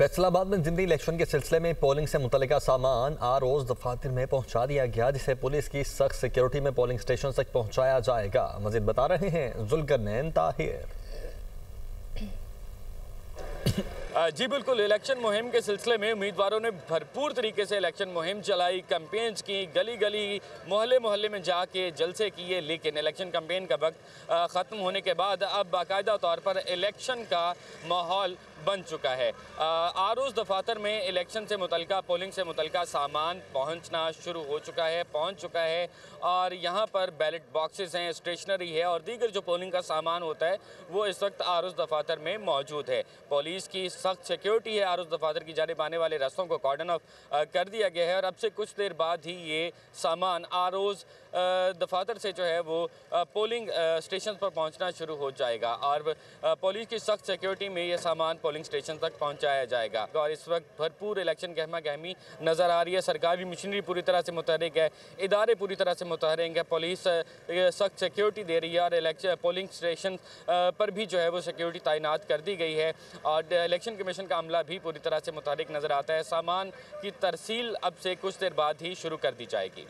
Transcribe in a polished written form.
फैसलाबाद में जिंदी इलेक्शन के सिलसिले में पोलिंग से मुतल्लिका सामान रोज दफातर में पहुंचा दिया गया, जिसे पुलिस की सख्त सिक्योरिटी में पोलिंग स्टेशन तक पहुंचाया जाएगा। मजीद बता रहे हैं जुल्करनैन ताहिर। जी बिल्कुल, इलेक्शन मुहिम के सिलसिले में उम्मीदवारों ने भरपूर तरीके से इलेक्शन मुहिम चलाई, कैंपेन्स की, गली गली मोहल्ले मोहल्ले में जाके जलसे किए। लेकिन इलेक्शन कैंपेन का वक्त ख़त्म होने के बाद अब बाकायदा तौर पर इलेक्शन का माहौल बन चुका है। आरोज़ दफातर में इलेक्शन से मुतल्लिका, पोलिंग से मुतल्लिका सामान पहुंचना शुरू हो चुका है, पहुंच चुका है। और यहाँ पर बैलेट बॉक्सेस हैं, स्टेशनरी है और दीगर जो पोलिंग का सामान होता है वो इस वक्त आरोज़ दफातर में मौजूद है। पुलिस की सख्त सिक्योरिटी है। आरोज़ दफातर की जानिब आने वाले रास्तों को कॉर्डन ऑफ कर दिया गया है और अब से कुछ देर बाद ही ये सामान आरोज़ दफातर से जो है वो पोलिंग स्टेशन पर पहुंचना शुरू हो जाएगा और पुलिस की सख्त सिक्योरिटी में ये सामान पोलिंग स्टेशन तक पहुंचाया जाएगा। और इस वक्त भरपूर इलेक्शन गहमा गहमी नज़र आ रही है। सरकारी मशीनरी पूरी तरह से मुतहरिक है, इदारे पूरी तरह से मुतहरिक है, पुलिस सख्त सिक्योरिटी दे रही है और इलेक्शन पोलिंग स्टेशन पर भी जो है वो सिक्योरिटी तैनात कर दी गई है और इलेक्शन कमीशन का अमला भी पूरी तरह से मुतहरिक नज़र आता है। सामान की तरसील अब से कुछ देर बाद ही शुरू कर दी जाएगी।